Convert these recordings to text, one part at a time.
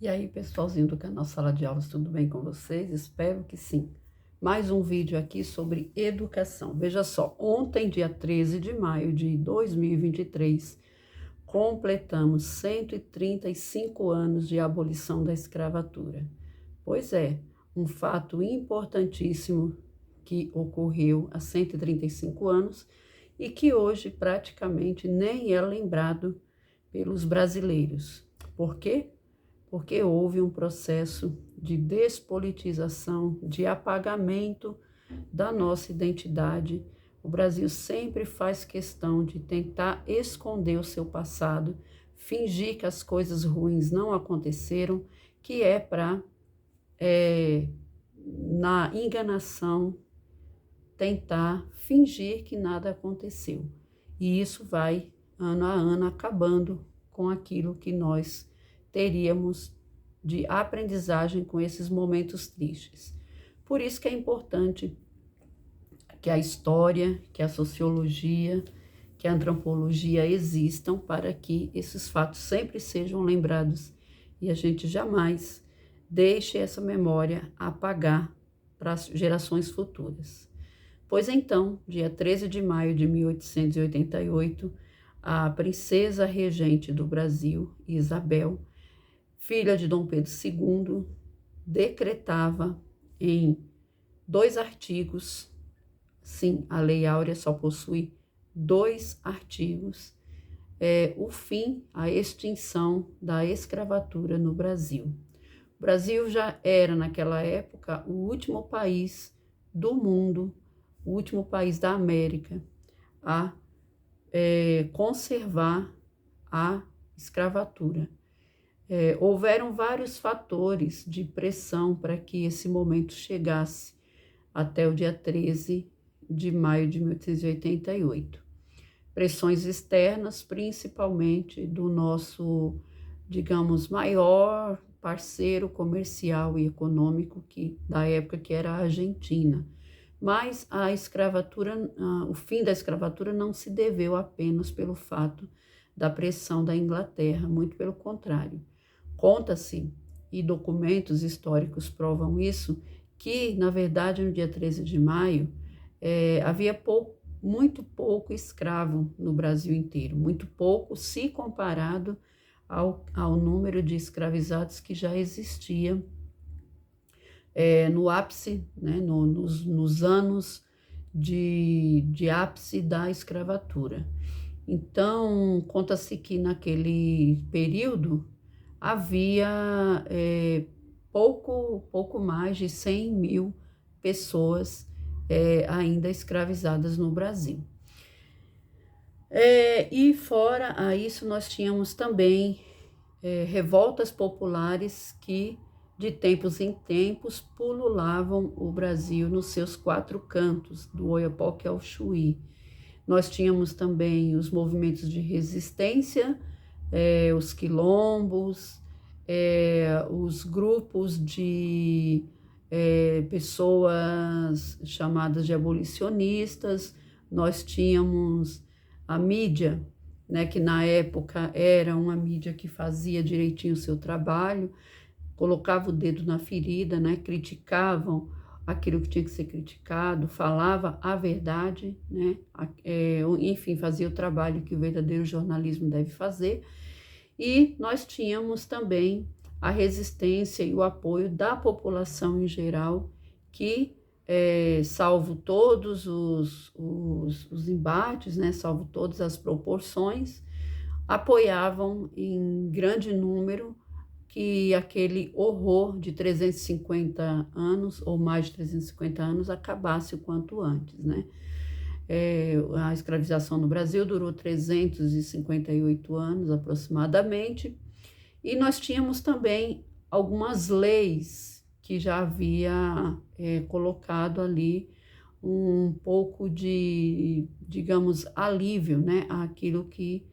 E aí, pessoalzinho do canal Sala de Aulas, tudo bem com vocês? Espero que sim. Mais um vídeo aqui sobre educação. Veja só, ontem, dia 13 de maio de 2023, completamos 135 anos de abolição da escravatura. Pois é, um fato importantíssimo que ocorreu há 135 anos e que hoje praticamente nem é lembrado pelos brasileiros. Por quê? Porque houve um processo de despolitização, de apagamento da nossa identidade. O Brasil sempre faz questão de tentar esconder o seu passado, fingir que as coisas ruins não aconteceram, que é para, na enganação, tentar fingir que nada aconteceu. E isso vai, ano a ano, acabando com aquilo que nós teríamos de aprendizagem com esses momentos tristes. Por isso que é importante que a história, que a sociologia, que a antropologia existam para que esses fatos sempre sejam lembrados e a gente jamais deixe essa memória apagar para as gerações futuras. Pois então, dia 13 de maio de 1888, a princesa regente do Brasil, Isabel, filha de Dom Pedro II, decretava em 2 artigos, sim, a Lei Áurea só possui 2 artigos, o fim, a extinção da escravatura no Brasil. O Brasil já era, naquela época, o último país do mundo, o último país da América a conservar a escravatura. Houveram vários fatores de pressão para que esse momento chegasse até o dia 13 de maio de 1888. Pressões externas, principalmente do nosso, digamos, maior parceiro comercial e econômico da época, que era a Argentina. Mas a escravatura, o fim da escravatura não se deveu apenas pelo fato da pressão da Inglaterra, muito pelo contrário. Conta-se, e documentos históricos provam isso, que, na verdade, no dia 13 de maio, havia muito pouco escravo no Brasil inteiro, muito pouco se comparado ao número de escravizados que já existia no ápice, né, nos anos de ápice da escravatura. Então, conta-se que naquele período havia pouco mais de 100 mil pessoas ainda escravizadas no Brasil. E fora a isso, nós tínhamos também revoltas populares que, de tempos em tempos, pululavam o Brasil nos seus 4 cantos, do Oiapoque ao Chuí. Nós tínhamos também os movimentos de resistência, os quilombos, os grupos de pessoas chamadas de abolicionistas. Nós tínhamos a mídia, né, que na época era uma mídia que fazia direitinho o seu trabalho, colocava o dedo na ferida, né, criticavam aquilo que tinha que ser criticado, falava a verdade, né, enfim, fazia o trabalho que o verdadeiro jornalismo deve fazer. E nós tínhamos também a resistência e o apoio da população em geral, que, salvo todos os embates, né, salvo todas as proporções, apoiavam em grande número que aquele horror de 350 anos, ou mais de 350 anos, acabasse o quanto antes, né? A escravização no Brasil durou 358 anos aproximadamente, e nós tínhamos também algumas leis que já havia colocado ali um pouco de, digamos, alívio, né, àquilo que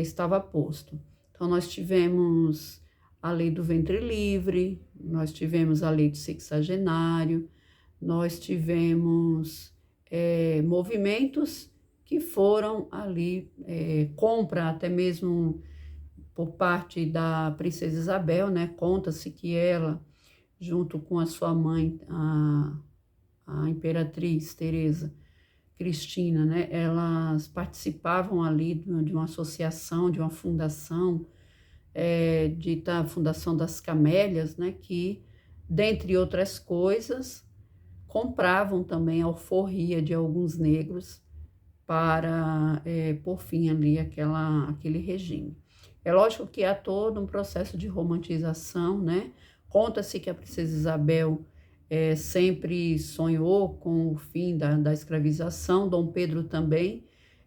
estava posto. Então, nós tivemos a lei do ventre livre, nós tivemos a lei do sexagenário, nós tivemos movimentos que foram ali, compra até mesmo por parte da princesa Isabel, né? Conta-se que ela, junto com a sua mãe, a imperatriz Teresa Cristina, né? Elas participavam ali de uma associação, de uma fundação, dita Fundação das Camélias, né? Que, dentre outras coisas, compravam também a alforria de alguns negros para pôr fim ali aquele regime. É lógico que há todo um processo de romantização, né? Conta-se que a princesa Isabel sempre sonhou com o fim da escravização, Dom Pedro também,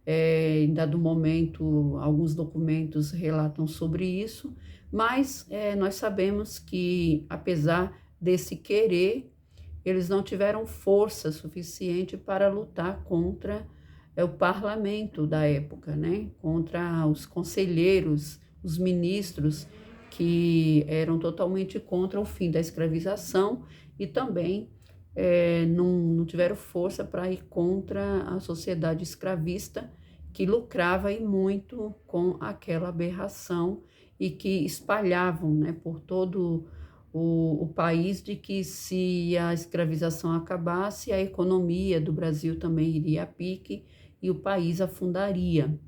em dado momento, alguns documentos relatam sobre isso, mas nós sabemos que, apesar desse querer, eles não tiveram força suficiente para lutar contra o parlamento da época, né? Contra os conselheiros, os ministros, que eram totalmente contra o fim da escravização e também não tiveram força para ir contra a sociedade escravista, que lucrava e muito com aquela aberração e que espalhavam, né, por todo o país, de que se a escravização acabasse, a economia do Brasil também iria a pique e o país afundaria,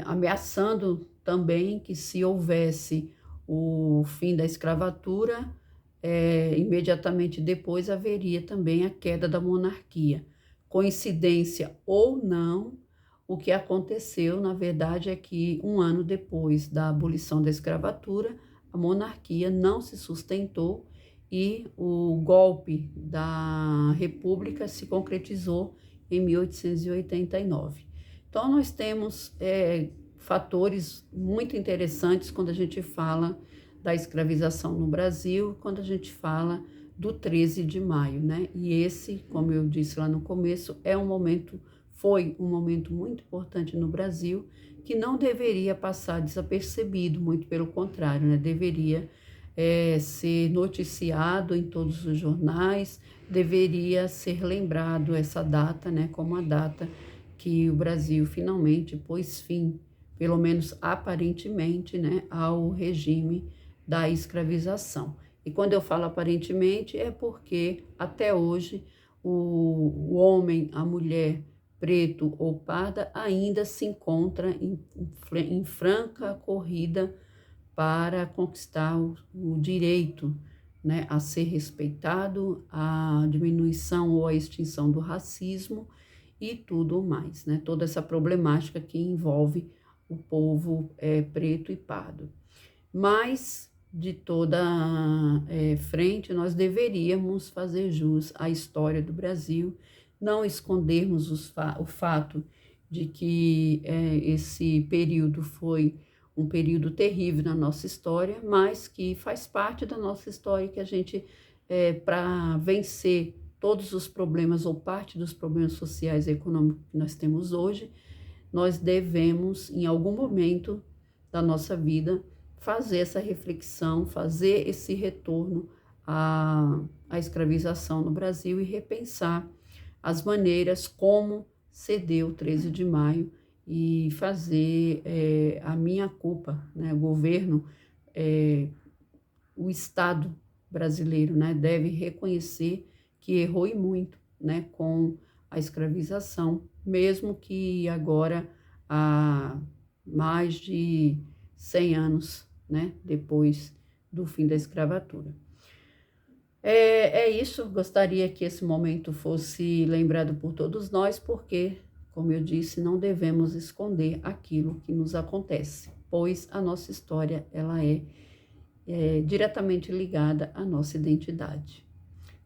ameaçando também que, se houvesse o fim da escravatura, imediatamente depois haveria também a queda da monarquia. Coincidência ou não, o que aconteceu, na verdade, é que um ano depois da abolição da escravatura, a monarquia não se sustentou e o golpe da República se concretizou em 1889. Então, nós temos fatores muito interessantes quando a gente fala da escravização no Brasil, quando a gente fala do 13 de maio, né? E esse, como eu disse lá no começo, foi um momento muito importante no Brasil, que não deveria passar desapercebido, muito pelo contrário, né? Deveria ser noticiado em todos os jornais, deveria ser lembrado essa data, né? Como a data que o Brasil finalmente pôs fim, pelo menos aparentemente, né? Ao regime da escravização. E quando eu falo aparentemente, é porque até hoje o homem, a mulher, preto ou parda, ainda se encontra em franca corrida para conquistar o direito, né, a ser respeitado, a diminuição ou a extinção do racismo e tudo mais, né? Toda essa problemática que envolve o povo preto e pardo. Mas, de toda frente, nós deveríamos fazer jus à história do Brasil, não escondermos o fato de que esse período foi um período terrível na nossa história, mas que faz parte da nossa história, que a gente, para vencer todos os problemas ou parte dos problemas sociais e econômicos que nós temos hoje, nós devemos, em algum momento da nossa vida, fazer essa reflexão, fazer esse retorno à escravização no Brasil e repensar as maneiras como ceder o 13 de maio e fazer a minha culpa, né? O governo, o Estado brasileiro, né, deve reconhecer que errou e muito, né, com a escravização, mesmo que agora, há mais de 100 anos, né, depois do fim da escravatura. É isso, gostaria que esse momento fosse lembrado por todos nós, porque, como eu disse, não devemos esconder aquilo que nos acontece, pois a nossa história, ela é diretamente ligada à nossa identidade.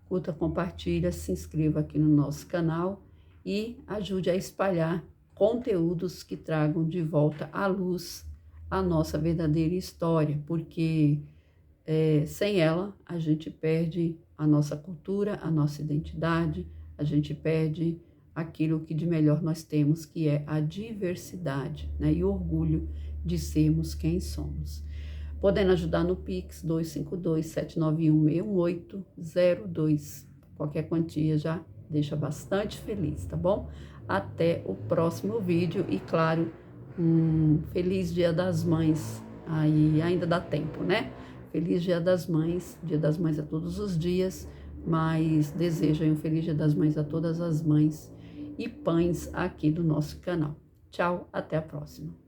Curta, compartilha, se inscreva aqui no nosso canal e ajude a espalhar conteúdos que tragam de volta à luz a nossa verdadeira história, porque sem ela a gente perde a nossa cultura, a nossa identidade, a gente perde aquilo que de melhor nós temos, que é a diversidade, né? E o orgulho de sermos quem somos. Podendo ajudar no Pix 252-791-61802. Qualquer quantia já deixa bastante feliz, tá bom? Até o próximo vídeo e, claro, um feliz Dia das Mães. Aí ainda dá tempo, né? Feliz Dia das Mães. Dia das Mães é todos os dias, mas desejo aí um feliz Dia das Mães a todas as mães e pães aqui do nosso canal. Tchau, até a próxima.